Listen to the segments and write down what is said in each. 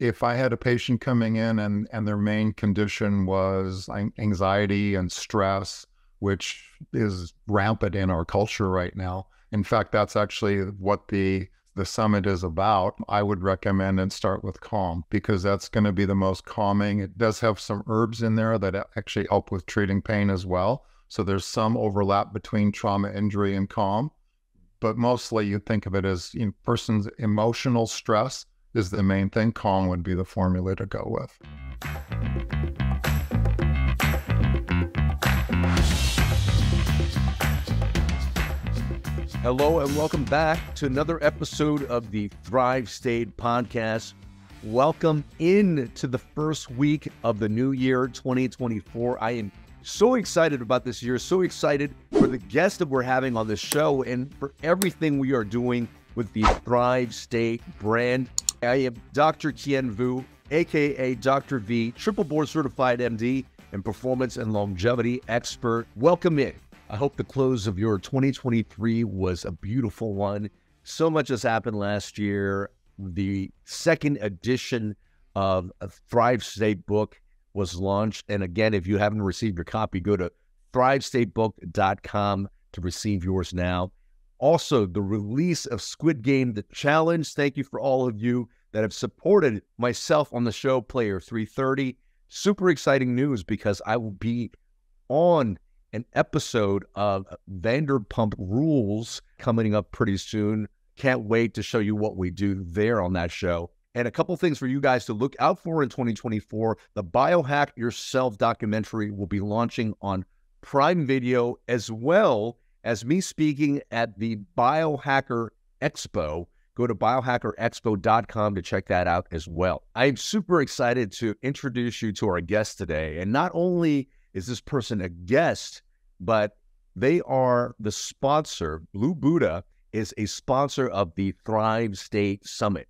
if I had a patient coming in and their main condition was anxiety and stress, which is rampant in our culture right now. In fact, that's actually what the summit is about. I would recommend and start with calm, because that's going to be the most calming. It does have some herbs in there that actually help with treating pain as well. So there's some overlap between trauma, injury, and calm. But mostly you think of it as, person's emotional stress is the main thing. Calm would be the formula to go with. Hello and welcome back to another episode of the Thrive State podcast. Welcome into the first week of the new year, 2024. I am so excited about this year, so excited for the guests that we're having on this show and for everything we are doing with the Thrive State brand. I am Dr. Kien Vuu, aka Dr. V, triple board certified MD and performance and longevity expert. Welcome in. I hope the close of your 2023 was a beautiful one. So much has happened last year. The second edition of a Thrive State book was launched. And again, if you haven't received your copy, go to thrivestatebook.com to receive yours now. Also, the release of Squid Game, The Challenge. Thank you for all of you that have supported myself on the show, Player 330. Super exciting news, because I will be on an episode of Vanderpump Rules coming up pretty soon. Can't wait to show you what we do there on that show. And a couple things for you guys to look out for in 2024. The Biohack Yourself documentary will be launching on Prime Video, as well as me speaking at the Biohacker Expo. Go to biohackerexpo.com to check that out as well. I'm super excited to introduce you to our guest today. And not only is this person a guest, but they are the sponsor. Blue Buddha is a sponsor of the Thrive State Summit.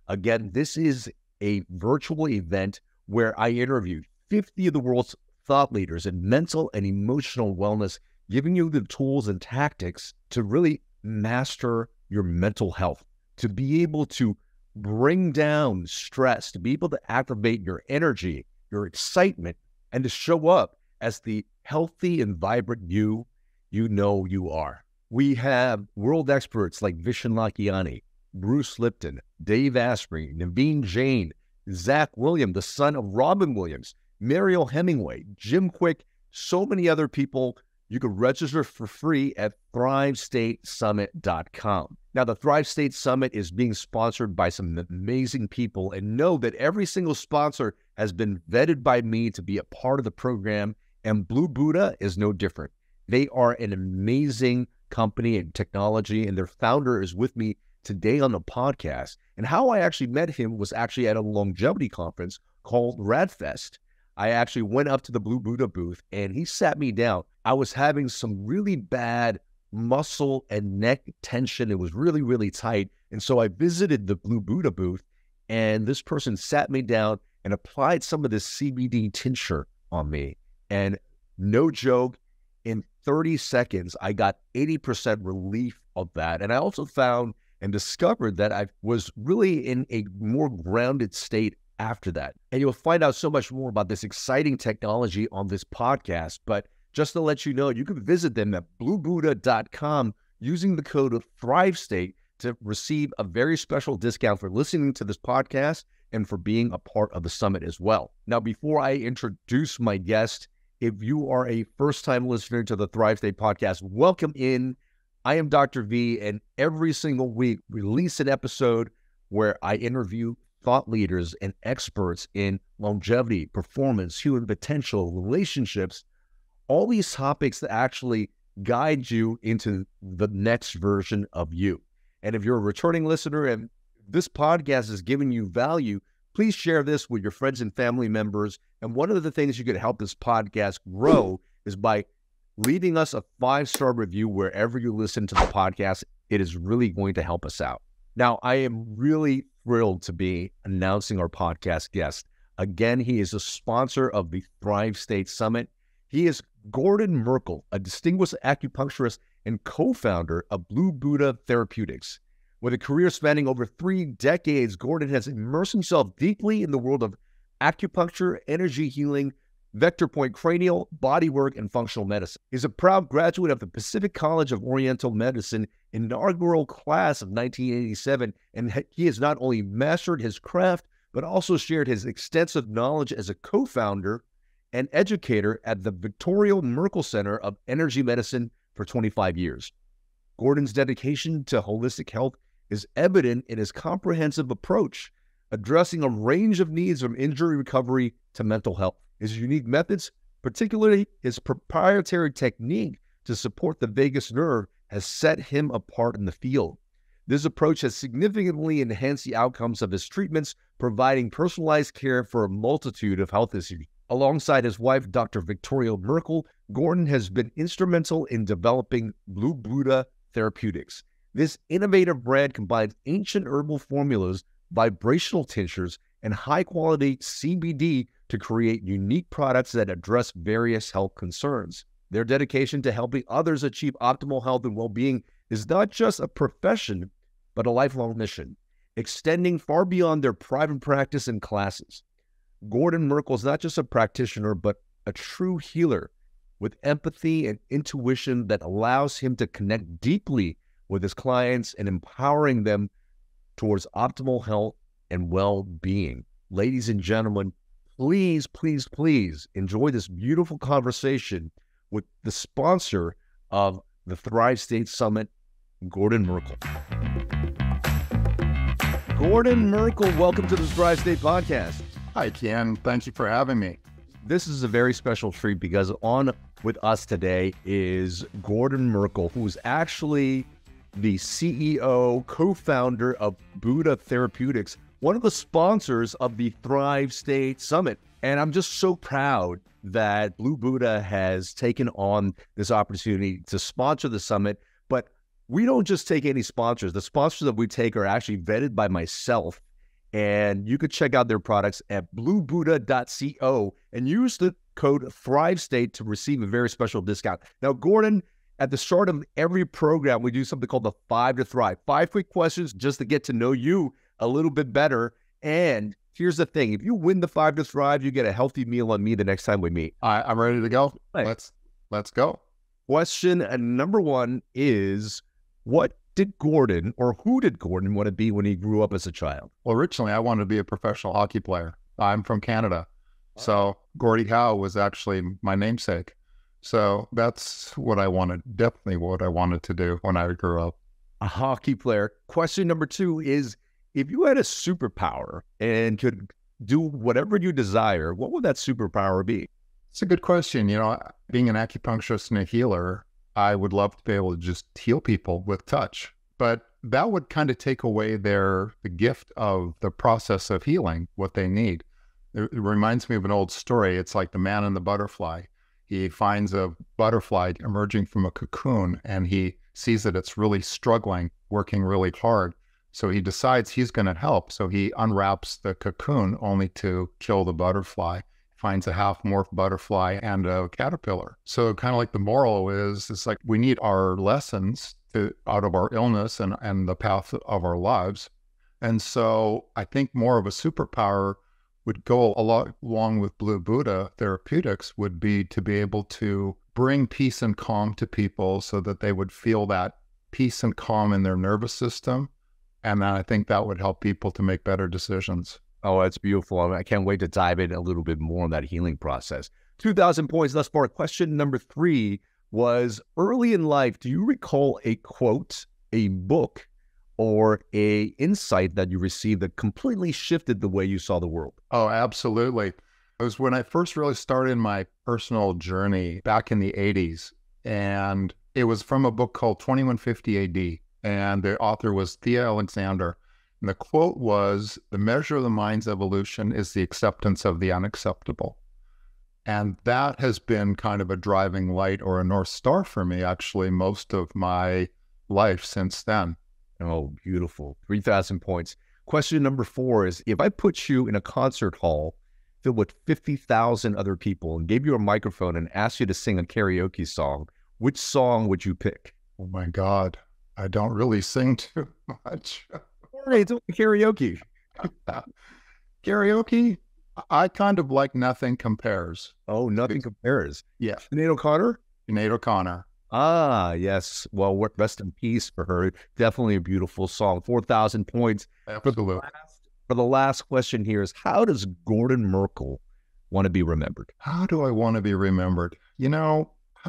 Again, this is a virtual event where I interview 50 of the world's thought leaders in mental and emotional wellness, giving you the tools and tactics to really master your mental health, to be able to bring down stress, to be able to activate your energy, your excitement, and to show up as the healthy and vibrant you know you are. We have world experts like Vishen Lakiani, Bruce Lipton, Dave Asprey, Naveen Jain, Zach Williams, the son of Robin Williams, Mariel Hemingway, Jim Quick, so many other people. You can register for free at thrivestatesummit.com. Now, the Thrive State Summit is being sponsored by some amazing people, and know that every single sponsor has been vetted by me to be a part of the program, and Blue Buddha is no different. They are an amazing company and technology, and their founder is with me today on the podcast. And how I actually met him was actually at a longevity conference called RadFest. I actually went up to the Blue Buddha booth and he sat me down. I was having some really bad muscle and neck tension. It was really, really tight. And so I visited the Blue Buddha booth, and this person sat me down and applied some of this CBD tincture on me. And no joke, in 30 seconds, I got 80% relief of that. And I also found and discovered that I was really in a more grounded state after that. And you'll find out so much more about this exciting technology on this podcast. But just to let you know, you can visit them at bluebuddha.com using the code of ThriveState to receive a very special discount for listening to this podcast and for being a part of the summit as well. Now, before I introduce my guest, if you are a first-time listener to the Thrive State podcast, welcome in. I am Dr. V, and every single week release an episode where I interview thought leaders and experts in longevity, performance, human potential, relationships, all these topics that actually guide you into the next version of you. And if you're a returning listener and this podcast is giving you value, please share this with your friends and family members. And one of the things you could help this podcast grow is by leaving us a 5-star review wherever you listen to the podcast. It is really going to help us out. Now, I am really thrilled to be announcing our podcast guest. Again, he is a sponsor of the Thrive State Summit. He is Gordon Merkle, a distinguished acupuncturist and co-founder of Blue Buddha Therapeutics. With a career spanning over 3 decades, Gordon has immersed himself deeply in the world of acupuncture, energy healing, vector point cranial, bodywork, and functional medicine. He's a proud graduate of the Pacific College of Oriental Medicine inaugural class of 1987, and he has not only mastered his craft, but also shared his extensive knowledge as a co-founder and educator at the Gordon Merkle Center of Energy Medicine for 25 years. Gordon's dedication to holistic health is evident in his comprehensive approach, addressing a range of needs from injury recovery to mental health. His unique methods, particularly his proprietary technique to support the vagus nerve, has set him apart in the field. This approach has significantly enhanced the outcomes of his treatments, providing personalized care for a multitude of health issues. Alongside his wife, Dr. Victoria Merkle, Gordon has been instrumental in developing Blue Buddha Therapeutics. This innovative brand combines ancient herbal formulas, vibrational tinctures, and high-quality CBD to create unique products that address various health concerns. Their dedication to helping others achieve optimal health and well-being is not just a profession, but a lifelong mission, extending far beyond their private practice and classes. Gordon Merkle is not just a practitioner, but a true healer with empathy and intuition that allows him to connect deeply with his clients and empowering them towards optimal health and well-being. Ladies and gentlemen, please, please, please enjoy this beautiful conversation with the sponsor of the Thrive State Summit, Gordon Merkle. Gordon Merkle, welcome to the Thrive State Podcast. Hi, Kien. Thank you for having me. This is a very special treat because on with us today is Gordon Merkle, who's actually the CEO, co-founder of Buddha Therapeutics, one of the sponsors of the Thrive State Summit. And I'm just so proud that Blue Buddha has taken on this opportunity to sponsor the summit. But we don't just take any sponsors. The sponsors that we take are actually vetted by myself. And you could check out their products at bluebuddha.co and use the code ThriveState to receive a very special discount. Now, Gordon, at the start of every program, we do something called the 5 to Thrive. 5 quick questions just to get to know you a little bit better. And here's the thing. If you win the 5 to Thrive, you get a healthy meal on me the next time we meet. I'm ready to go. Right. Let's go. Question number 1 is, what did Gordon, or who did Gordon want to be when he grew up as a child? Well, originally, I wanted to be a professional hockey player. I'm from Canada. So Gordie Howe was actually my namesake. So that's what I wanted, definitely what I wanted to do when I grew up. A hockey player. Question number 2 is, if you had a superpower and could do whatever you desire, what would that superpower be? It's a good question. You know, being an acupuncturist and a healer, I would love to be able to just heal people with touch. But that would kind of take away the gift of the process of healing, what they need. It reminds me of an old story. It's like the man and the butterfly. He finds a butterfly emerging from a cocoon, and he sees that it's really struggling, working really hard. So he decides he's going to help. So he unwraps the cocoon only to kill the butterfly, finds a half-morphed butterfly and a caterpillar. So kind of like the moral is, it's like we need our lessons out of our illness and the path of our lives. And so I think more of a superpower would go a lot along with Blue Buddha Therapeutics would be to be able to bring peace and calm to people so that they would feel that peace and calm in their nervous system. And then I think that would help people to make better decisions. Oh, that's beautiful. I can't wait to dive in a little bit more on that healing process. 2,000 points thus far. Question number 3 was, early in life, do you recall a quote, a book, or a insight that you received that completely shifted the way you saw the world? Oh, absolutely. It was when I first really started my personal journey back in the 80s. And it was from a book called 2150 AD. And the author was Thea Alexander. And the quote was, "The measure of the mind's evolution is the acceptance of the unacceptable." And that has been kind of a driving light or a North Star for me, actually, most of my life since then. Oh, beautiful. 3,000 points. Question number 4 is, if I put you in a concert hall filled with 50,000 other people and gave you a microphone and asked you to sing a karaoke song, which song would you pick? Oh my God. I don't really sing too much. All right, it's karaoke. Karaoke, I kind of like Nothing Compares. Oh, Nothing Compares. Yeah. Sinead O'Connor? Sinead O'Connor. Ah, yes. Well, rest in peace for her. Definitely a beautiful song. 4,000 points. Absolutely. For the last question here is, how does Gordon Merkle want to be remembered? How do I want to be remembered?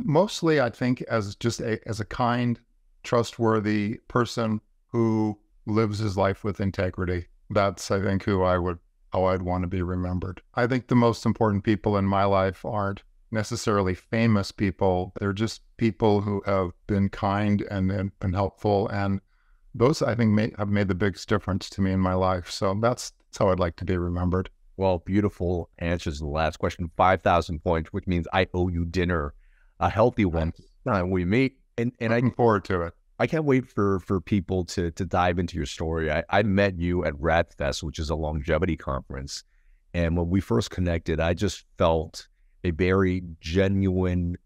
Mostly I think as as a kind, trustworthy person who lives his life with integrity. That's, I think, how I'd want to be remembered. I think the most important people in my life aren't necessarily famous people. They're just people who have been kind and been helpful. And those, I think, have made the biggest difference to me in my life. So that's how I'd like to be remembered. Well, beautiful answers to the last question. 5,000 points, which means I owe you dinner, a healthy one. Time we meet. And Looking forward to it. I can't wait for people to dive into your story. I met you at RadFest, which is a longevity conference. And when we first connected, I just felt a very genuine,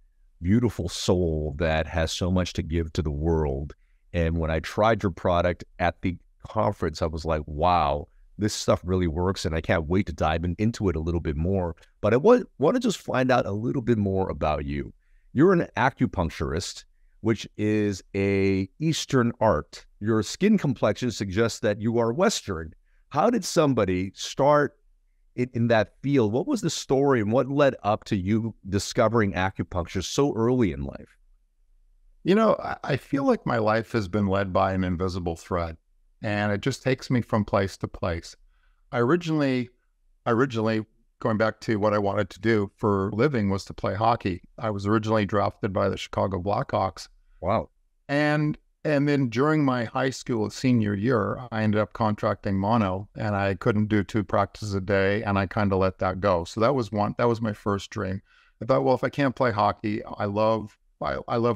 beautiful soul that has so much to give to the world. And when I tried your product at the conference, I was like, wow, this stuff really works. And I can't wait to dive into it a little bit more. But I want to just find out a little bit more about you. You're an acupuncturist, which is a Eastern art. Your skin complexion suggests that you are Western. How did somebody start in that field? What was the story and what led up to you discovering acupuncture so early in life? I feel like my life has been led by an invisible thread, and it just takes me from place to place. I originally, going back to what I wanted to do for a living, was to play hockey. I was originally drafted by the Chicago Blackhawks. Wow. And then during my high school senior year, I ended up contracting mono, and I couldn't do 2 practices a day, and I kind of let that go. So that was my first dream. I thought, well, if I can't play hockey, I love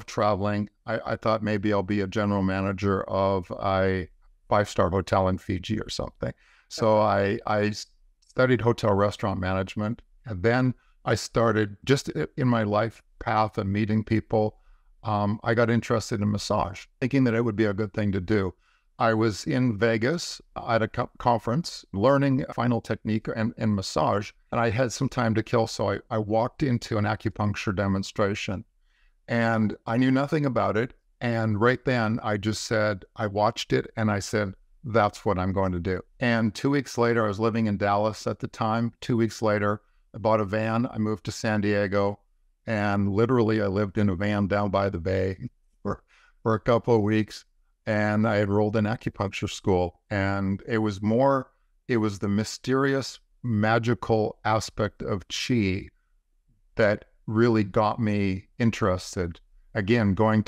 traveling. I thought maybe I'll be a general manager of a 5-star hotel in Fiji or something. So I studied hotel restaurant management, and then I started just in my life path of meeting people. I got interested in massage, thinking that it would be a good thing to do. I was in Vegas at a conference learning final technique and massage, and I had some time to kill. So I walked into an acupuncture demonstration, and I knew nothing about it. And right then I watched it and I said, that's what I'm going to do. And 2 weeks later, I was living in Dallas at the time. 2 weeks later, I bought a van. I moved to San Diego. And literally, I lived in a van down by the bay for a couple of weeks. And I enrolled in acupuncture school. And it was the mysterious, magical aspect of qi that really got me interested. Again, going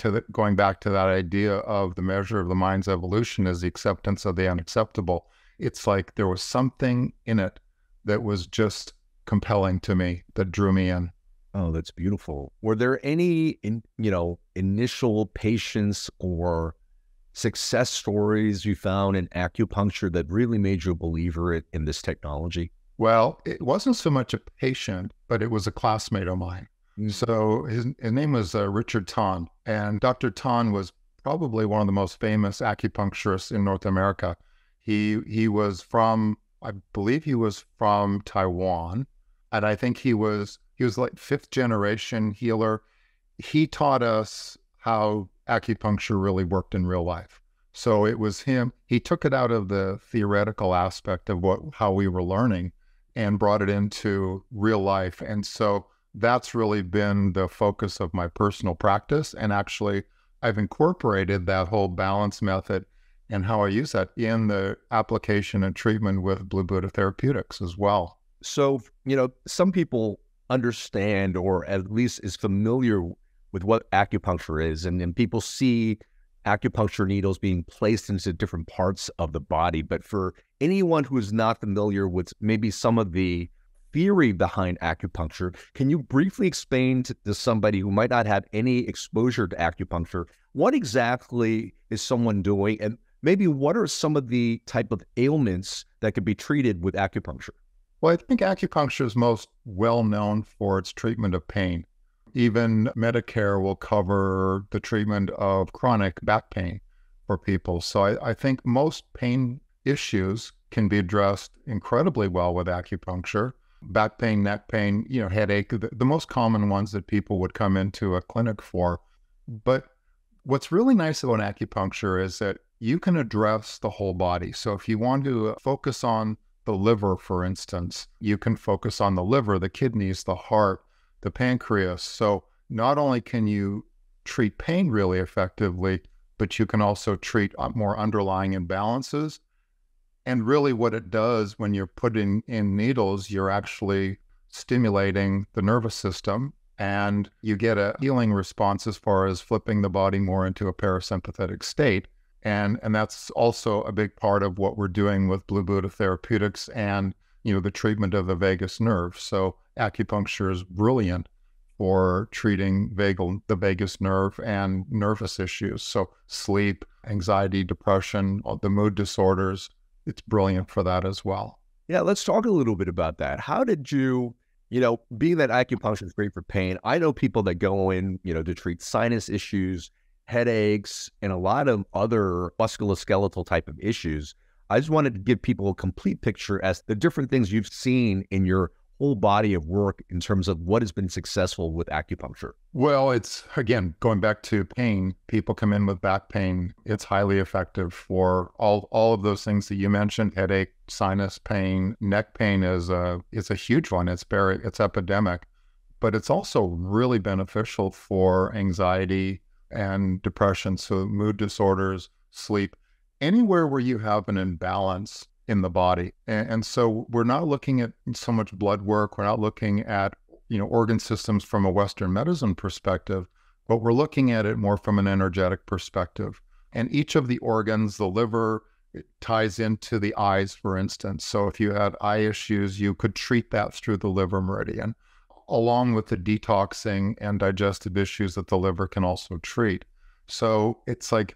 back to that idea of the measure of the mind's evolution is the acceptance of the unacceptable. It's like there was something in it that was just compelling to me, that drew me in. Oh, that's beautiful. Were there any, initial patients or success stories you found in acupuncture that really made you a believer in this technology? Well, it wasn't so much a patient, but it was a classmate of mine. So his name was Richard Tan, and Dr. Tan was probably one of the most famous acupuncturists in North America. He was from, I believe he was from Taiwan, and I think he was like 5th generation healer. He taught us how acupuncture really worked in real life. So it was him. He took it out of the theoretical aspect of how we were learning and brought it into real life. And so that's really been the focus of my personal practice. And actually, I've incorporated that whole balance method and how I use that in the application and treatment with Blue Buddha Therapeutics as well. So, some people understand, or at least is familiar with what acupuncture is, and people see acupuncture needles being placed into different parts of the body. But for anyone who is not familiar with maybe some of the theory behind acupuncture, can you briefly explain to somebody who might not have any exposure to acupuncture, what exactly is someone doing, and maybe what are some of the type of ailments that could be treated with acupuncture? Well, I think acupuncture is most well known for its treatment of pain. Even Medicare will cover the treatment of chronic back pain. for people. So I think most pain issues can be addressed incredibly well with acupuncture. Back pain, neck pain, headache, the most common ones that people would come into a clinic for. But what's really nice about acupuncture is that you can address the whole body. So if you want to focus on the liver, for instance, you can focus on the liver, the kidneys, the heart, the pancreas. So not only can you treat pain really effectively, but you can also treat more underlying imbalances. And really what it does when you're putting in needles, you're actually stimulating the nervous system, and you get a healing response as far as flipping the body more into a parasympathetic state. And that's also a big part of what we're doing with Blue Buddha Therapeutics and, the treatment of the vagus nerve. So acupuncture is brilliant for treating the vagus nerve and nervous issues. So sleep, anxiety, depression, the mood disorders, it's brilliant for that as well. Yeah, let's talk a little bit about that. How did you, being that acupuncture is great for pain, I know people that go in, to treat sinus issues, headaches, and a lot of other musculoskeletal type of issues. I just wanted to give people a complete picture as the different things you've seen in your whole body of work in terms of what has been successful with acupuncture. Well, it's, again, going back to pain, people come in with back pain. It's highly effective for all of those things that you mentioned: headache, sinus pain, neck pain is a huge one. It's epidemic, but it's also really beneficial for anxiety and depression. So mood disorders, sleep, anywhere where you have an imbalance in the body. And so we're not looking at so much blood work. We're not looking at, organ systems from a Western medicine perspective, but we're looking at it more from an energetic perspective. And each of the organs, the liver, it ties into the eyes, for instance. So if you had eye issues, you could treat that through the liver meridian, along with the detoxing and digestive issues that the liver can also treat. So it's like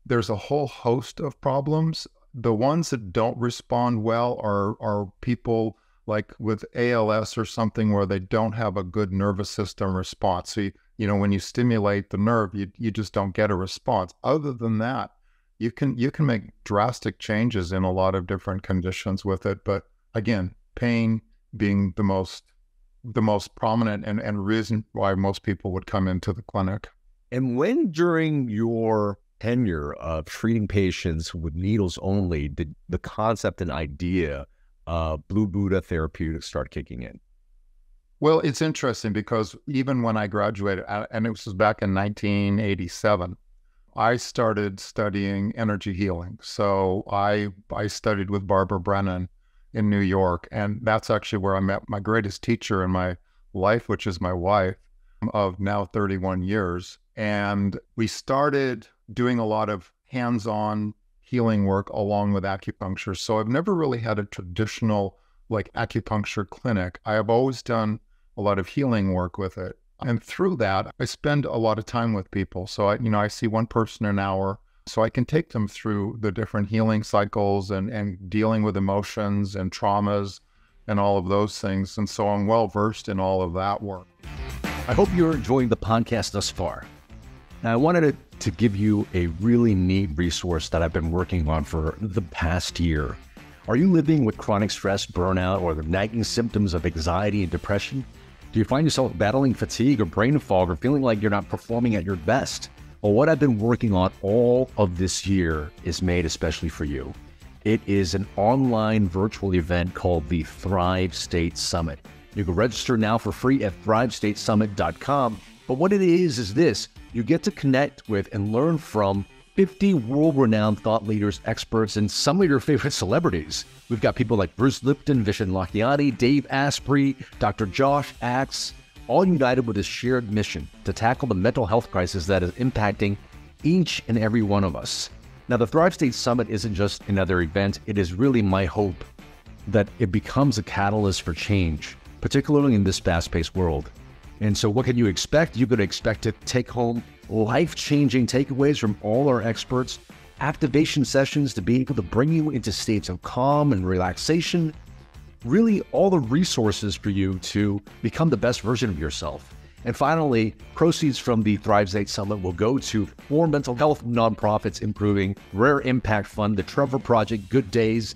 there's a whole host of problems. The ones that don't respond well are people like with ALS or something where they don't have a good nervous system response. So, when you stimulate the nerve, you just don't get a response. Other than that, you can make drastic changes in a lot of different conditions with it. But again, pain being the most prominent and reason why most people would come into the clinic. And when during your tenure of treating patients with needles only did the concept and idea of Blue Buddha Therapeutics start kicking in? Well, it's interesting because even when I graduated, and it was back in 1987, I started studying energy healing. So I studied with Barbara Brennan in New York, and that's actually where I met my greatest teacher in my life, which is my wife of now 31 years. And we started doing a lot of hands-on healing work along with acupuncture. So I've never really had a traditional acupuncture clinic. I have always done a lot of healing work with it. And through that, I spend a lot of time with people. So I see one person an hour, so I can take them through the different healing cycles and dealing with emotions and traumas and all of those things. And so I'm well versed in all of that work. I hope you're enjoying the podcast thus far. Now, I wanted to give you a really neat resource that I've been working on for the past year. Are you living with chronic stress, burnout, or the nagging symptoms of anxiety and depression? Do you find yourself battling fatigue or brain fog or feeling like you're not performing at your best? Well, what I've been working on all of this year is made especially for you. It is an online virtual event called the Thrive State Summit. You can register now for free at thrivestatesummit.com. But what it is this: you get to connect with and learn from 50 world-renowned thought leaders, experts, and some of your favorite celebrities. We've got people like Bruce Lipton, Vishen Lakiani, Dave Asprey, Dr. Josh Axe, all united with a shared mission to tackle the mental health crisis that is impacting each and every one of us. Now, the Thrive State Summit isn't just another event. It is really my hope that it becomes a catalyst for change, particularly in this fast-paced world. And so what can you expect? You could expect to take home life-changing takeaways from all our experts, activation sessions to be able to bring you into states of calm and relaxation, really all the resources for you to become the best version of yourself. And finally, proceeds from the Thrive State Summit will go to 4 mental health nonprofits, improving Rare Impact Fund, the Trevor Project, Good Days,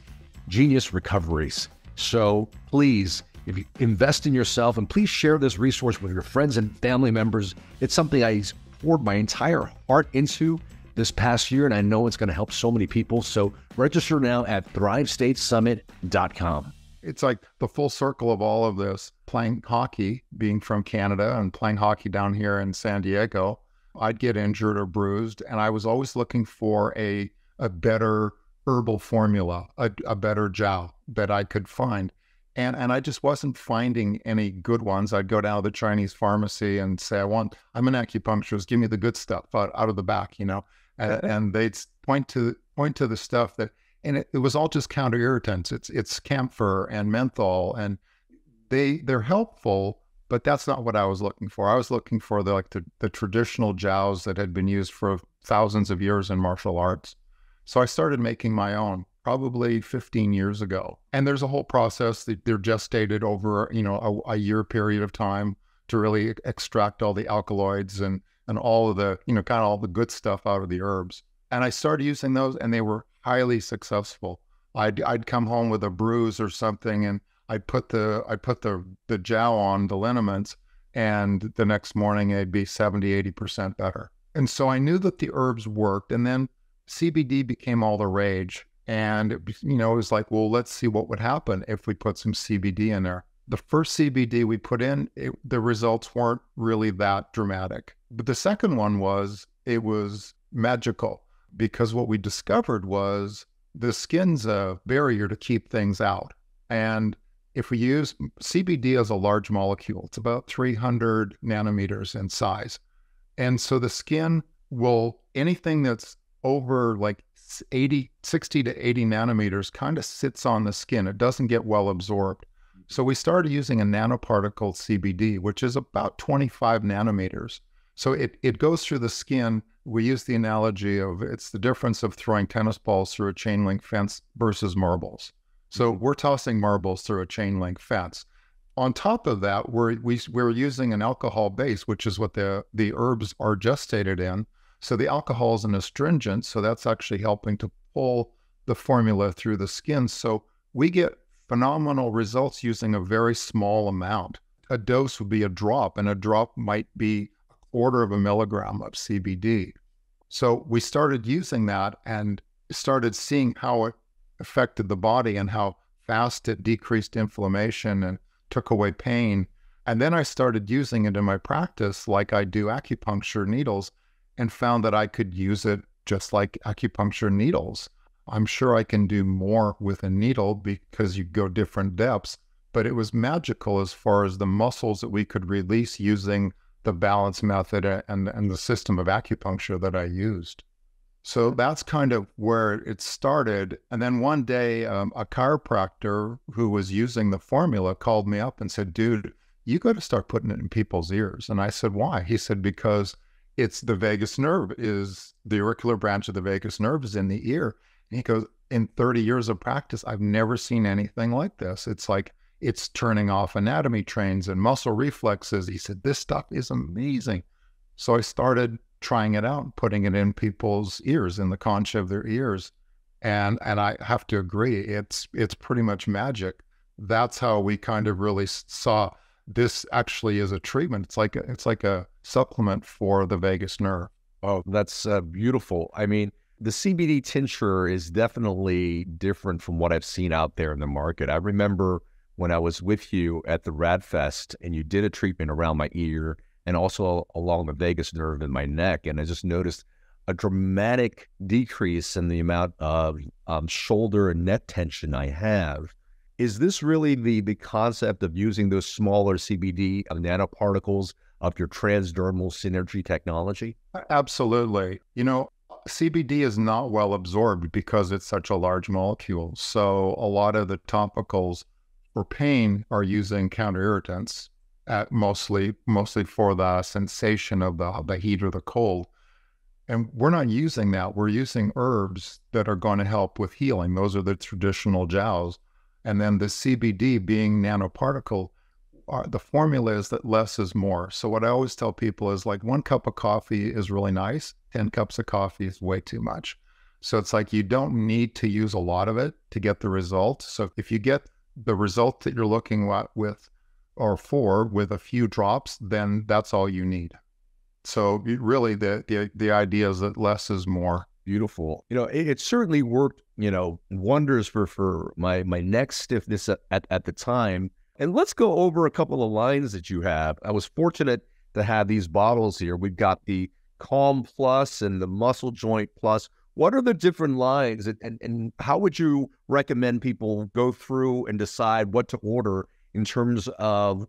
Genius Recoveries. So please, if you invest in yourself, and please share this resource with your friends and family members. It's something I poured my entire heart into this past year, and I know it's going to help so many people. So register now at thrivestatesummit.com. It's like the full circle of all of this. Playing hockey, being from Canada and playing hockey down here in San Diego, I'd get injured or bruised, and I was always looking for a better herbal formula, a better jiao that I could find. And I just wasn't finding any good ones. I'd go down to the Chinese pharmacy and say, I'm an acupuncturist, give me the good stuff out of the back, and they'd point to the stuff that, and it was all just counter irritants. It's camphor and menthol, and they're helpful, but that's not what I was looking for. I was looking for the traditional jiaos that had been used for thousands of years in martial arts. So I started making my own probably 15 years ago. And there's a whole process that they're gestated over, a year period of time to really extract all the alkaloids and all of the, kind of all the good stuff out of the herbs. And I started using those, and they were highly successful. I'd come home with a bruise or something, and I'd put the jiao on the liniments, and the next morning it'd be 70-80% better. And so I knew that the herbs worked. And then CBD became all the rage. And it was like, well, let's see what would happen if we put some CBD in there. The first CBD we put in, the results weren't really that dramatic. But the second one was magical, because what we discovered was the skin's a barrier to keep things out. And if we use CBD as a large molecule, it's about 300 nanometers in size. And so the skin anything that's over like 60 to 80 nanometers kind of sits on the skin. It doesn't get well absorbed. So we started using a nanoparticle CBD, which is about 25 nanometers. So it goes through the skin. We use the analogy of it's the difference of throwing tennis balls through a chain link fence versus marbles. So we're tossing marbles through a chain link fence. On top of that, we're using an alcohol base, which is what the herbs are gestated in. So the alcohol is an astringent, so that's actually helping to pull the formula through the skin. So we get phenomenal results using a very small amount. A dose would be a drop, and a drop might be 1/4 of a milligram of CBD. So we started using that and started seeing how it affected the body and how fast it decreased inflammation and took away pain. And then I started using it in my practice like I do acupuncture needles, and found that I could use it just like acupuncture needles. I'm sure I can do more with a needle because you go different depths, but it was magical as far as the muscles that we could release using the balance method and the system of acupuncture that I used. So that's kind of where it started. And then one day, a chiropractor who was using the formula called me up and said, dude, you got to start putting it in people's ears. And I said, why? He said, because it's the vagus nerve, is the auricular branch of the vagus nerve is in the ear. And he goes, in 30 years of practice, I've never seen anything like this. It's like it's turning off anatomy trains and muscle reflexes. He said, this stuff is amazing. So I started trying it out, putting it in people's ears, in the concha of their ears. And I have to agree, it's pretty much magic. That's how we kind of really saw this actually is a treatment. It's like a supplement for the vagus nerve. Oh, that's beautiful. I mean, the CBD tincture is definitely different from what I've seen out there in the market. I remember when I was with you at the RadFest and you did a treatment around my ear and also along the vagus nerve in my neck. And I just noticed a dramatic decrease in the amount of shoulder and neck tension I have. Is this really the concept of using those smaller CBD nanoparticles of your transdermal synergy technology? Absolutely. CBD is not well absorbed because it's such a large molecule. So a lot of the topicals for pain are using counter irritants, mostly for the sensation of the heat or the cold. And we're not using that. We're using herbs that are going to help with healing. Those are the traditional jiaos. And then the CBD being nanoparticle, the formula is that less is more. So what I always tell people is like 1 cup of coffee is really nice. 10 cups of coffee is way too much. So it's like you don't need to use a lot of it to get the result. So if you get the result that you're looking at with a few drops, then that's all you need. So really the idea is that less is more. Beautiful. It certainly worked, wonders for my neck stiffness at the time. And let's go over a couple of lines that you have. I was fortunate to have these bottles here. We've got the Calm Plus and the Muscle Joint Plus. What are the different lines, and how would you recommend people go through and decide what to order in terms of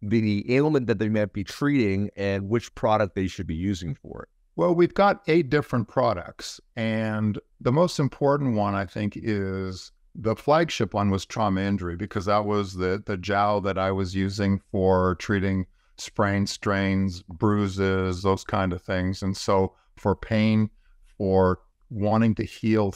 the ailment that they might be treating and which product they should be using for it? Well, we've got 8 different products, and the most important one, I think, is the flagship one was trauma injury, because that was the gel that I was using for treating sprains, strains, bruises, those kind of things. And so for pain, for wanting to heal,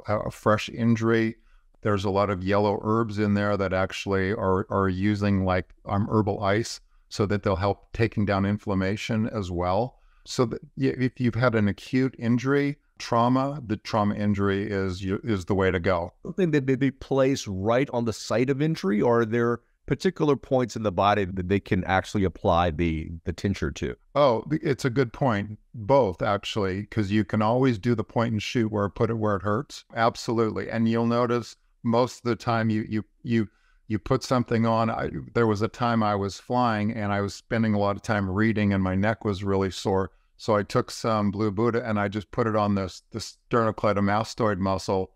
a fresh injury, there's a lot of yellow herbs in there that actually are using like herbal ice so that they'll help taking down inflammation as well. So that if you've had an acute injury, the trauma injury is the way to go. Something that they place right on the site of injury, or are there particular points in the body that they can actually apply the tincture to? Oh, it's a good point. Both, actually, because you can always do the point and shoot put it where it hurts. Absolutely. And you'll notice most of the time you put something on. There was a time I was flying and I was spending a lot of time reading and my neck was really sore. So I took some Blue Buddha and I just put it on the sternocleidomastoid muscle,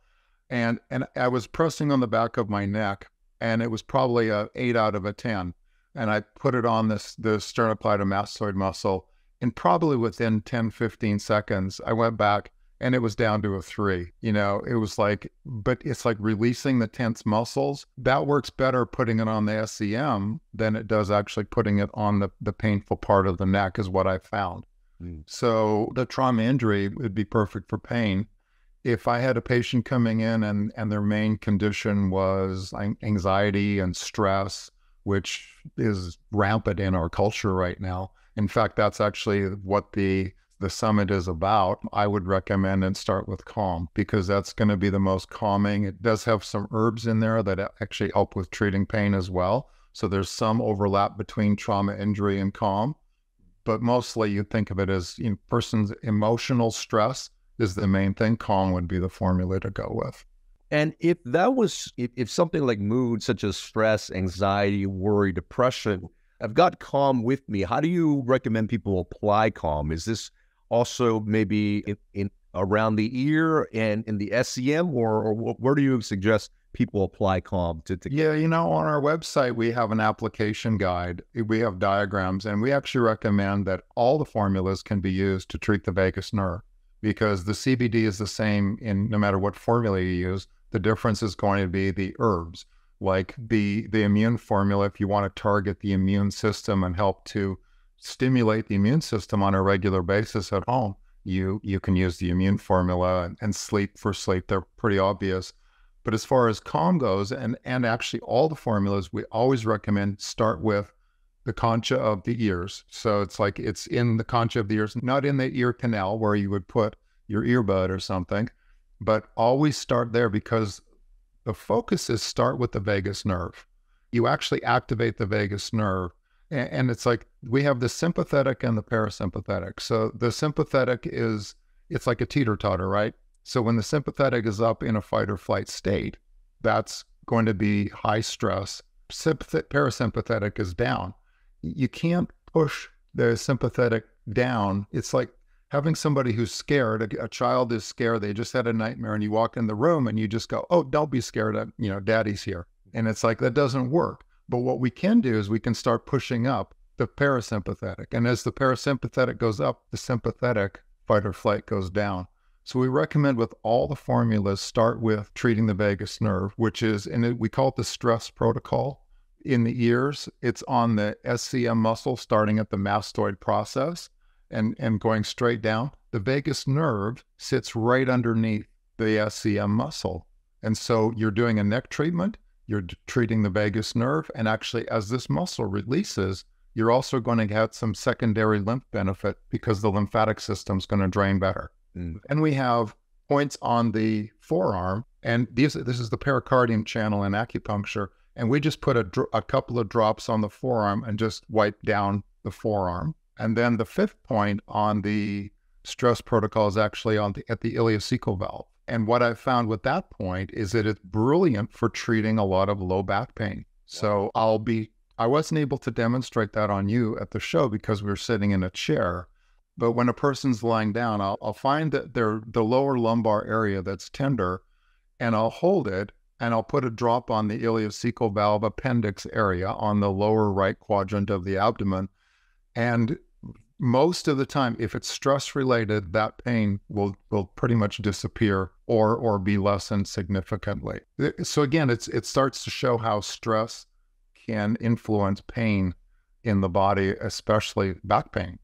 and I was pressing on the back of my neck, and it was probably a 8 out of a 10. And I put it on the sternocleidomastoid muscle, and probably within 10, 15 seconds, I went back and it was down to a 3. It was like, but it's like releasing the tense muscles. That works better putting it on the SCM than it does actually putting it on the painful part of the neck, is what I found. So the trauma injury would be perfect for pain. If I had a patient coming in and their main condition was anxiety and stress, which is rampant in our culture right now. In fact, that's actually what the summit is about. I would recommend and start with Calm, because that's going to be the most calming. It does have some herbs in there that actually help with treating pain as well. So there's some overlap between trauma injury and Calm. But mostly you think of it as person's emotional stress is the main thing. Calm would be the formula to go with. And if something like mood, such as stress, anxiety, worry, depression, I've got Calm with me, how do you recommend people apply Calm? Is this also maybe in around the ear and in the SCM, or where do you suggest people apply Calm to? Yeah, on our website, we have an application guide. We have diagrams, and we actually recommend that all the formulas can be used to treat the vagus nerve, because the CBD is the same in no matter what formula you use. The difference is going to be the herbs, like the immune formula. If you want to target the immune system and help to stimulate the immune system on a regular basis at home, you can use the immune formula. And sleep, they're pretty obvious. But as far as Calm goes, and actually all the formulas, we always recommend start with the concha of the ears. So it's like it's in the concha of the ears, not in the ear canal where you would put your earbud or something, but always start there, because the focus is start with the vagus nerve. You actually activate the vagus nerve. And it's like we have the sympathetic and the parasympathetic. So the sympathetic it's like a teeter-totter, right? So when the sympathetic is up in a fight or flight state, that's going to be high stress. Parasympathetic is down. You can't push the sympathetic down. It's like having somebody who's scared. A child is scared. They just had a nightmare, and you walk in the room and you just go, "Oh, don't be scared. Daddy's here." And it's like, that doesn't work. But what we can do is we can start pushing up the parasympathetic. And as the parasympathetic goes up, the sympathetic fight or flight goes down. So we recommend with all the formulas, start with treating the vagus nerve, which is, we call it the stress protocol. In the ears, it's on the SCM muscle, starting at the mastoid process and going straight down. The vagus nerve sits right underneath the SCM muscle. And so you're doing a neck treatment, you're treating the vagus nerve. And actually, as this muscle releases, you're also going to get some secondary lymph benefit because the lymphatic system is going to drain better. And we have points on the forearm, and this is the pericardium channel in acupuncture. And we just put a couple of drops on the forearm and just wipe down the forearm. And then the fifth point on the stress protocol is actually at the ileocecal valve. And what I found with that point is that it's brilliant for treating a lot of low back pain. So I wasn't able to demonstrate that on you at the show because we were sitting in a chair. But when a person's lying down, I'll find that the lower lumbar area that's tender, and I'll hold it, and I'll put a drop on the ileocecal valve appendix area on the lower right quadrant of the abdomen. And most of the time, if it's stress related, that pain will pretty much disappear or be lessened significantly. So again, it starts to show how stress can influence pain in the body, especially back pain.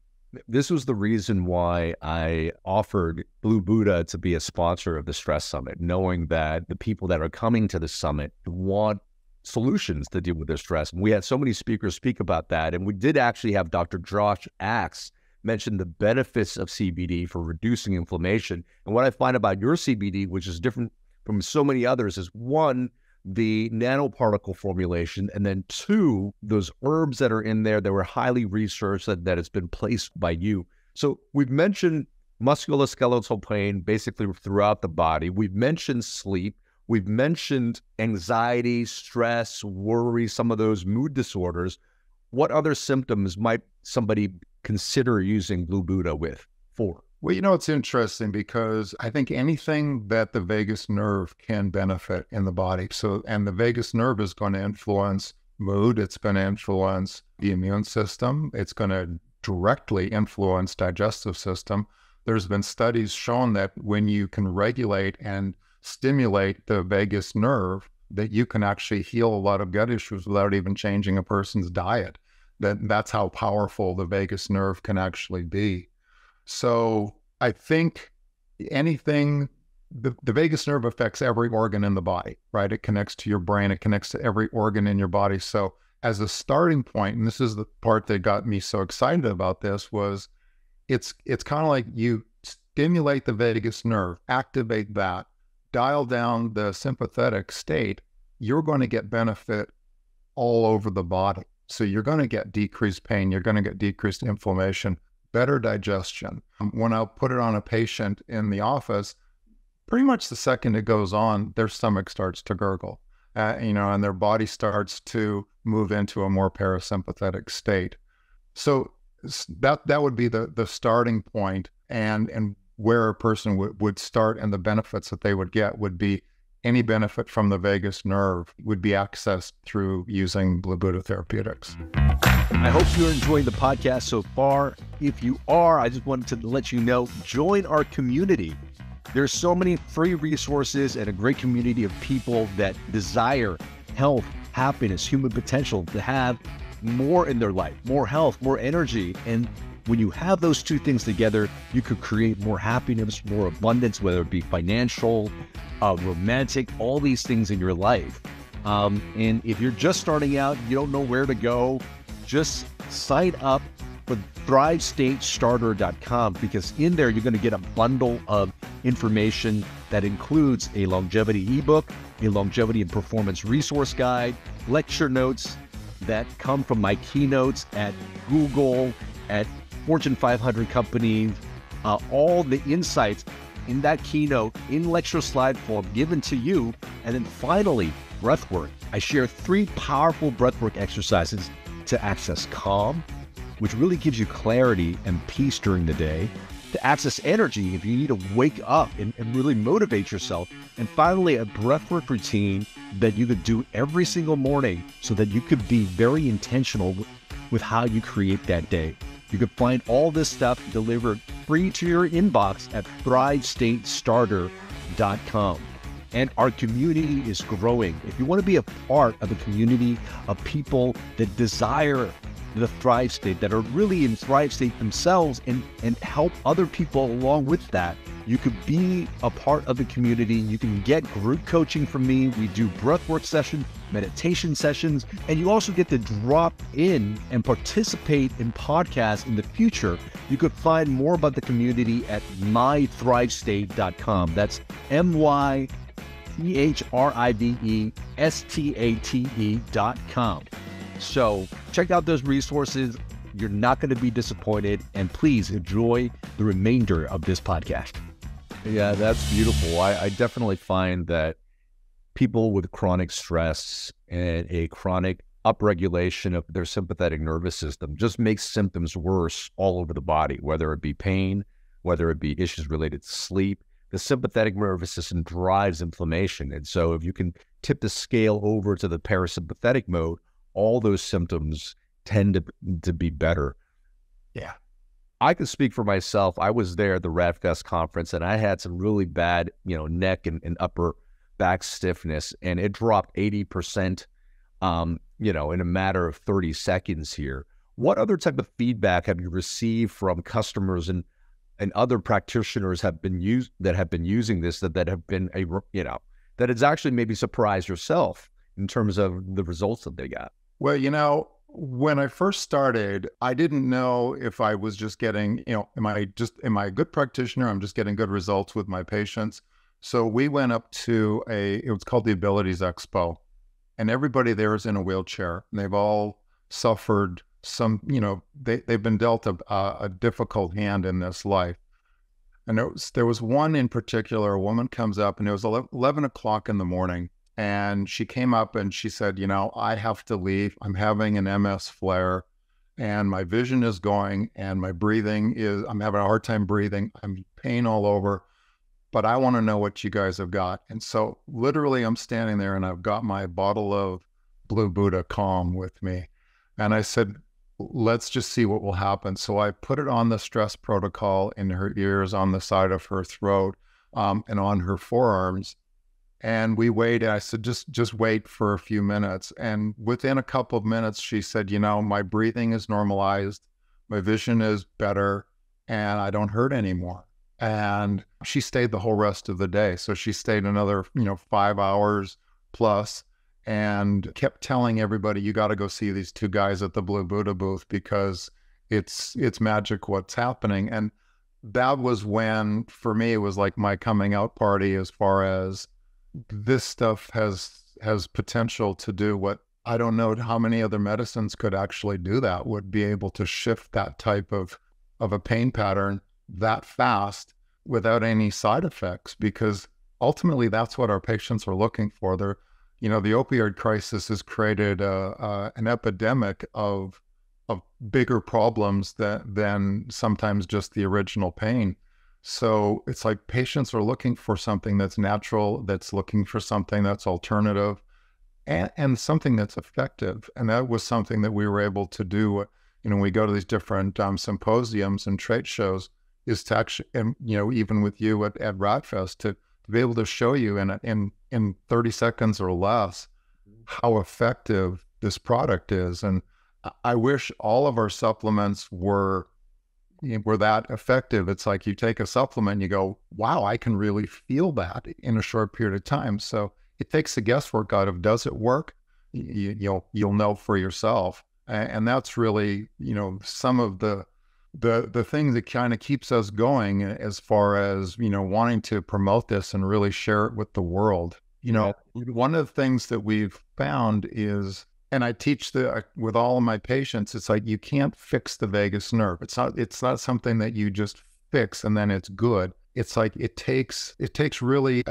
This was the reason why I offered Blue Buddha to be a sponsor of the Stress Summit, knowing that the people that are coming to the summit want solutions to deal with their stress. And we had so many speakers speak about that. And we did actually have Dr. Josh Axe mention the benefits of CBD for reducing inflammation. And what I find about your CBD, which is different from so many others, is one, the nanoparticle formulation, and then two, those herbs that are in there that were highly researched, that it's been placed by you. So we've mentioned musculoskeletal pain basically throughout the body. We've mentioned sleep. We've mentioned anxiety, stress, worry, some of those mood disorders. What other symptoms might somebody consider using Blue Buddha for? Well, it's interesting because I think anything that the vagus nerve can benefit in the body. And the vagus nerve is going to influence mood. It's going to influence the immune system. It's going to directly influence digestive system. There's been studies shown that when you can regulate and stimulate the vagus nerve, that you can actually heal a lot of gut issues without even changing a person's diet. That's how powerful the vagus nerve can actually be. So I think the vagus nerve affects every organ in the body, right? It connects to your brain. It connects to every organ in your body. So as a starting point, and this is the part that got me so excited about this, was it's kind of like you stimulate the vagus nerve, activate that, dial down the sympathetic state, you're going to get benefit all over the body. So you're going to get decreased pain. You're going to get decreased inflammation, better digestion. When I put it on a patient in the office, pretty much the second it goes on, their stomach starts to gurgle, and their body starts to move into a more parasympathetic state. So that would be the starting point, and where a person would start, and the benefits that they would get would be any benefit from the vagus nerve would be accessed through using Blue Buddha Therapeutics. I hope you're enjoying the podcast so far. If you are, I just wanted to let you know, join our community. There's so many free resources and a great community of people that desire health, happiness, human potential, to have more in their life, more health, more energy. And when you have those two things together, you could create more happiness, more abundance, whether it be financial, romantic, all these things in your life. And if you're just starting out, you don't know where to go, just sign up for thrivestatestarter.com, because in there you're going to get a bundle of information that includes a longevity ebook, a longevity and performance resource guide, lecture notes that come from my keynotes at Google, at Fortune 500 companies, all the insights in that keynote in lecture slide form given to you. And then finally, breathwork. I share 3 powerful breathwork exercises to access calm, which really gives you clarity and peace during the day, to access energy if you need to wake up and really motivate yourself, and finally, a breathwork routine that you could do every single morning so that you could be very intentional with how you create that day. You can find all this stuff delivered free to your inbox at thrivestatestarter.com. And our community is growing. If you want to be a part of a community of people that desire the Thrive State, that are really in Thrive State themselves, and help other people along with that, You could be a part of the community. You can get group coaching from me. We do breathwork sessions, meditation sessions, and you also get to drop in and participate in podcasts in the future. You could find more about the community at mythrivestate.com. That's mythrivestate.com. So check out those resources. You're not going to be disappointed, and please enjoy the remainder of this podcast. Yeah, that's beautiful. I definitely find that people with chronic stress and a chronic upregulation of their sympathetic nervous system just makes symptoms worse all over the body, whether it be pain, whether it be issues related to sleep. The sympathetic nervous system drives inflammation. And so if you can tip the scale over to the parasympathetic mode, all those symptoms tend to be better. Yeah. I can speak for myself. I was there at the RADFest conference, and I had some really bad, neck and upper back stiffness, and it dropped 80%, in a matter of 30 seconds here. What other type of feedback have you received from customers and other practitioners that have been using this that have been that has actually maybe surprised yourself in terms of the results that they got? Well, when I first started, I didn't know if I was just getting, am I a good practitioner? I'm just getting good results with my patients. So we went up to it was called the Abilities Expo, and everybody there is in a wheelchair. And they've all suffered some, they've been dealt a difficult hand in this life. And there was one in particular, a woman comes up, and it was 11 o'clock in the morning. And she came up and she said, I have to leave. I'm having an MS flare, and my vision is going, and my I'm having a hard time breathing. I'm pain all over, but I want to know what you guys have got. And so literally I'm standing there, and I've got my bottle of Blue Buddha Calm with me. And I said, let's just see what will happen. So I put it on the stress protocol in her ears, on the side of her throat, and on her forearms. And we waited. I said, just wait for a few minutes. And within a couple of minutes, she said, my breathing is normalized, my vision is better, and I don't hurt anymore. And she stayed the whole rest of the day. So she stayed another, 5 hours plus, and kept telling everybody, you got to go see these two guys at the Blue Buddha booth, because it's magic what's happening. And that was when, for me, it was like my coming out party, as far as this stuff has potential to do what I don't know how many other medicines could actually do. That would be able to shift that type of a pain pattern that fast without any side effects, because ultimately that's what our patients are looking for. The opioid crisis has created an epidemic of bigger problems than sometimes just the original pain. So it's like patients are looking for something that's natural, that's looking for something that's alternative, and something that's effective. And that was something that we were able to do. When we go to these different symposiums and trade shows, is to actually, and even with you at RADFest, to be able to show you in 30 seconds or less how effective this product is. And I wish all of our supplements were that effective. It's like you take a supplement and you go, wow, I can really feel that in a short period of time. So it takes the guesswork out of, does it work? You'll know for yourself. And that's really, some of the thing that kind of keeps us going, as far as, wanting to promote this and really share it with the world. One of the things that we've found is, and I teach with all of my patients, it's like, you can't fix the vagus nerve. It's not something that you just fix and then it's good. It's like, it takes really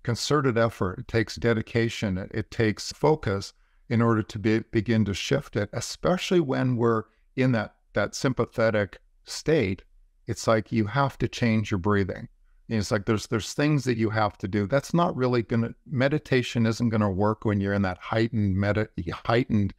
concerted effort. It takes dedication. It takes focus in order to begin to shift it, especially when we're in that sympathetic state. It's like, you have to change your breathing. It's like there's things that you have to do. That's not really meditation isn't gonna work when you're in that heightened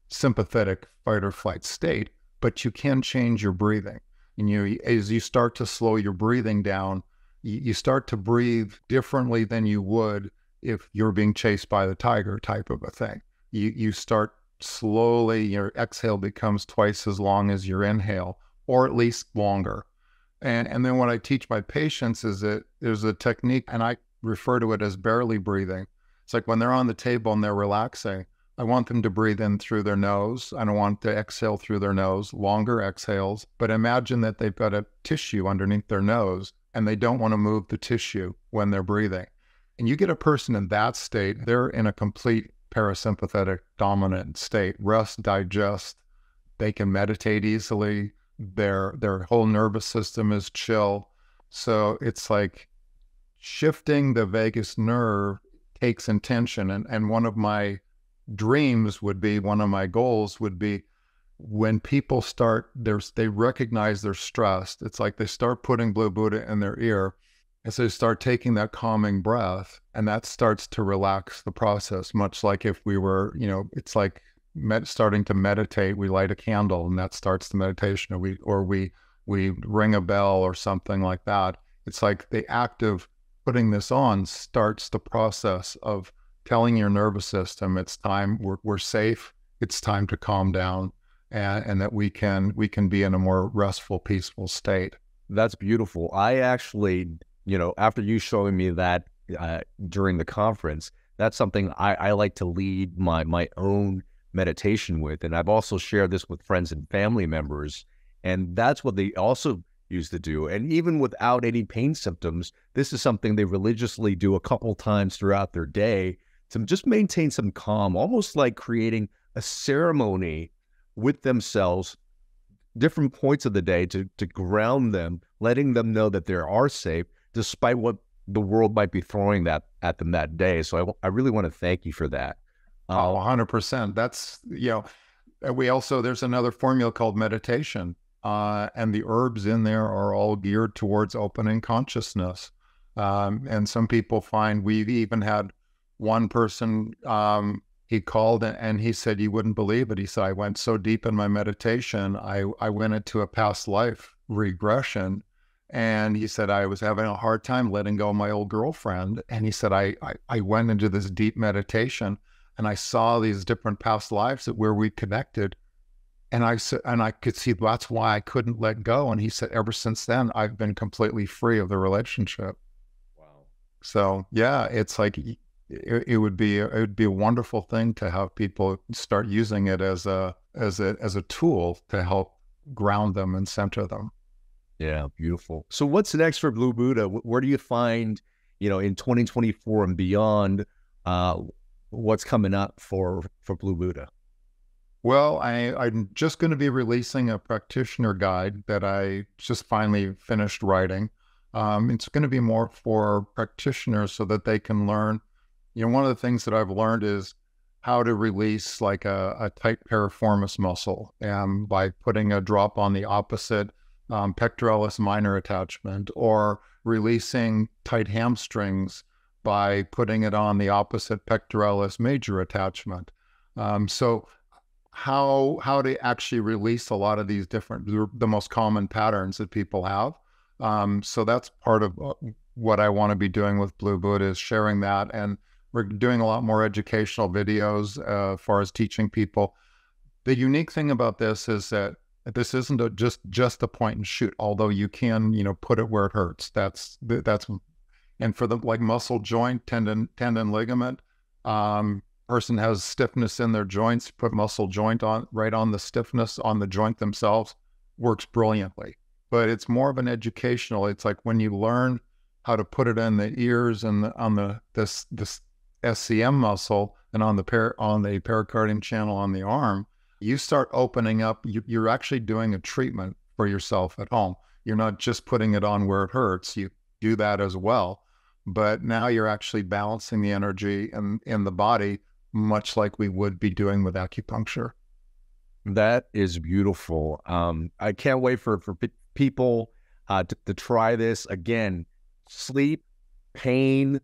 sympathetic fight or flight state, but you can change your breathing. And as you start to slow your breathing down, you start to breathe differently than you would if you're being chased by the tiger, type of a thing. You start slowly, your exhale becomes twice as long as your inhale, or at least longer. And then what I teach my patients is that there's a technique, and I refer to it as barely breathing. It's like when they're on the table and they're relaxing, I want them to breathe in through their nose. I don't want to exhale through their nose, longer exhales. But imagine that they've got a tissue underneath their nose and they don't want to move the tissue when they're breathing. And you get a person in that state, they're in a complete parasympathetic dominant state, rest, digest. They can meditate easily. Their whole nervous system is chill. So it's like shifting the vagus nerve takes intention. And one of my dreams would be, one of my goals would be, when people start, they recognize they're stressed. It's like they start putting Blue Buddha in their ear as they start taking that calming breath, and that starts to relax the process, much like if we were, it's like starting to meditate. We light a candle and that starts the meditation, or we ring a bell or something like that. It's like the act of putting this on starts the process of telling your nervous system it's time, we're safe, it's time to calm down, and that we can be in a more restful, peaceful state. That's beautiful. I actually, after you showing me that during the conference, that's something I like to lead my own meditation with. And I've also shared this with friends and family members. And that's what they also used to do. And even without any pain symptoms, this is something they religiously do a couple times throughout their day to just maintain some calm, almost like creating a ceremony with themselves, different points of the day to ground them, letting them know that they are safe, despite what the world might be throwing at them that day. So I really want to thank you for that. 100%. That's, we also, there's another formula called meditation. And the herbs in there are all geared towards opening consciousness. And some people find, we've even had one person, he called and he said, you wouldn't believe it. He said, I went so deep in my meditation, I went into a past life regression. And he said, I was having a hard time letting go of my old girlfriend. And he said, I went into this deep meditation and I saw these different past lives where we connected. And I could see that's why I couldn't let go. And he said, ever since then, I've been completely free of the relationship. Wow. So yeah, it's like, it would be a wonderful thing to have people start using it as a tool to help ground them and center them. Yeah, beautiful. So what's next for Blue Buddha? Where do you find, in 2024 and beyond, what's coming up for Blue Buddha? Well, I'm just going to be releasing a practitioner guide that I just finally finished writing. It's going to be more for practitioners so that they can learn. One of the things that I've learned is how to release like a tight piriformis muscle, by putting a drop on the opposite pectoralis minor attachment, or releasing tight hamstrings by putting it on the opposite pectoralis major attachment. So how to actually release a lot of these the most common patterns that people have. So that's part of what I want to be doing with Blue Buddha, is sharing that. And we're doing a lot more educational videos as far as teaching people. The unique thing about this is that this isn't just a point and shoot, although you can, put it where it hurts. That's, and for the like muscle joint, tendon ligament, person has stiffness in their joints, put muscle joint right on the stiffness on the joint themselves, works brilliantly. But it's more of an educational. It's like when you learn how to put it in the ears and on this SCM muscle and on the pericardium channel on the arm, you start opening up. You're actually doing a treatment for yourself at home. You're not just putting it on where it hurts. You do that as well, but now you're actually balancing the energy in the body, much like we would be doing with acupuncture. That is beautiful. I can't wait for people to try this. Again, sleep, pain,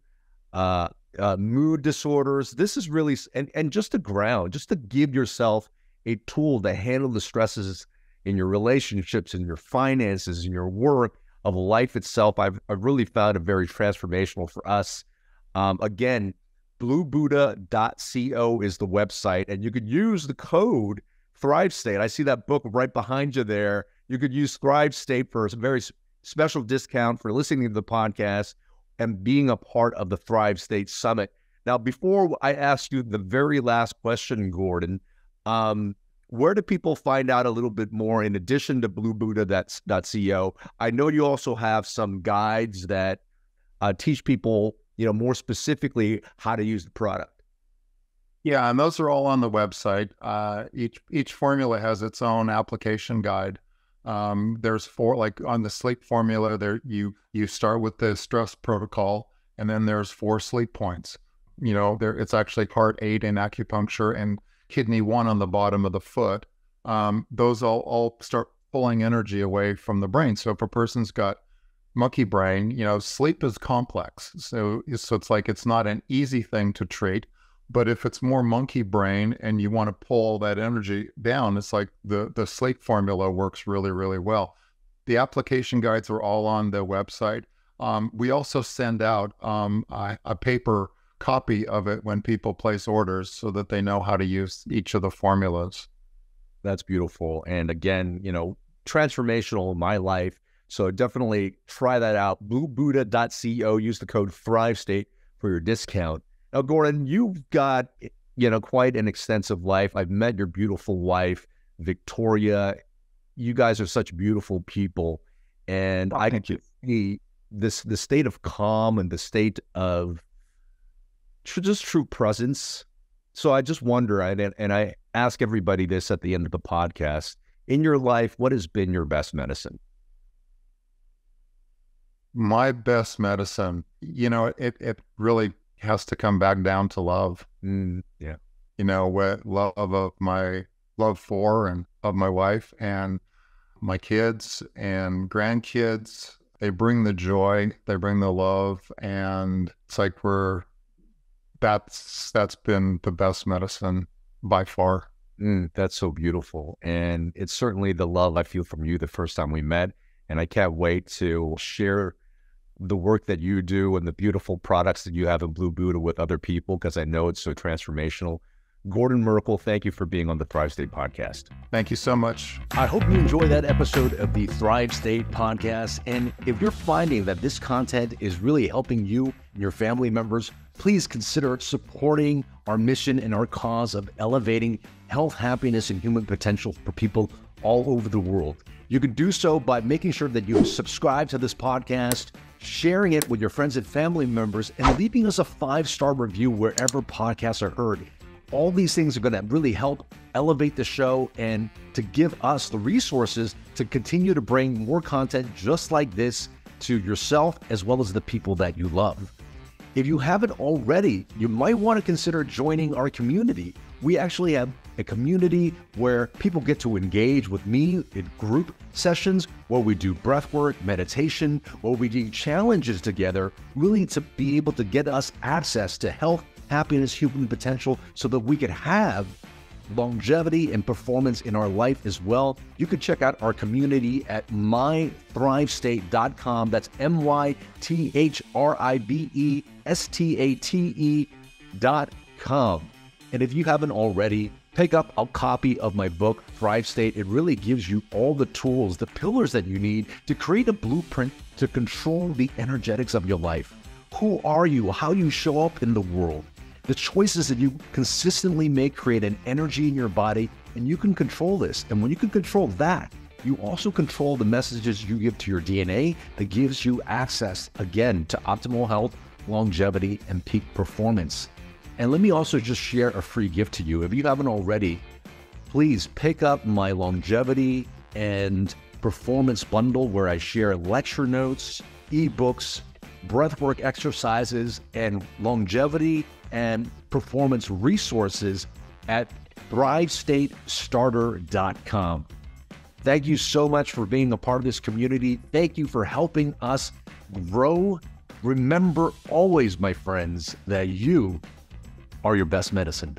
mood disorders. This is really, and just to ground, just to give yourself a tool to handle the stresses in your relationships, in your finances, in your work, of life itself. I've really found it very transformational for us. Again, bluebuddha.co is the website, and you could use the code Thrive State. I see that book right behind you there. You could use Thrive State for a very special discount for listening to the podcast and being a part of the Thrive State Summit. Now, before I ask you the very last question, Gordon, where do people find out a little bit more in addition to bluebuddha.co? I know you also have some guides that teach people, more specifically how to use the product. Yeah, and those are all on the website. Each formula has its own application guide. There's 4, like on the sleep formula, there you start with the stress protocol, and then there's 4 sleep points. It's actually part 8 in acupuncture and kidney 1 on the bottom of the foot. Those all start pulling energy away from the brain. So if a person's got monkey brain, sleep is complex. So it's like, it's not an easy thing to treat, but if it's more monkey brain and you want to pull that energy down, it's like the sleep formula works really, really well. The application guides are all on the website. We also send out a paper copy of it when people place orders so that they know how to use each of the formulas. That's beautiful. And again, transformational in my life. So definitely try that out. bluebuddha.co. Use the code ThriveState for your discount. Now, Gordon, you've got, quite an extensive life. I've met your beautiful wife, Victoria. You guys are such beautiful people. And I can see the state of calm and the state of just true presence. So I just wonder, and I ask everybody this at the end of the podcast, in your life, what has been your best medicine? My best medicine, it really has to come back down to love. Yeah. With love for and of my wife and my kids and grandkids. They bring the joy, they bring the love, and it's like that's been the best medicine by far. That's so beautiful. And it's certainly the love I feel from you the first time we met. And I can't wait to share the work that you do and the beautiful products that you have in Blue Buddha with other people, because I know it's so transformational. Gordon Merkle, thank you for being on the Thrive State Podcast. Thank you so much. I hope you enjoyed that episode of the Thrive State Podcast. And if you're finding that this content is really helping you and your family members, please consider supporting our mission and our cause of elevating health, happiness, and human potential for people all over the world. You can do so by making sure that you subscribe to this podcast, sharing it with your friends and family members, and leaving us a 5-star review wherever podcasts are heard. All these things are going to really help elevate the show and to give us the resources to continue to bring more content just like this to yourself as well as the people that you love. If you haven't already, you might want to consider joining our community. We actually have a community where people get to engage with me in group sessions where we do breathwork, meditation, where we do challenges together, really to be able to get us access to health, happiness, human potential, so that we could have longevity and performance in our life as well. You can check out our community at mythrivestate.com. That's mythrivestate.com. And if you haven't already, pick up a copy of my book, Thrive State. It really gives you all the tools, the pillars that you need to create a blueprint to control the energetics of your life. Who are you? How do you show up in the world? The choices that you consistently make create an energy in your body, and you can control this. And when you can control that, you also control the messages you give to your DNA that gives you access, again, to optimal health, longevity, and peak performance. And let me also just share a free gift to you. If you haven't already, please pick up my longevity and performance bundle where I share lecture notes, ebooks, breathwork exercises, and longevity and performance resources at thrivestatestarter.com. Thank you so much for being a part of this community. Thank you for helping us grow. Remember always, my friends, that you are your best medicine.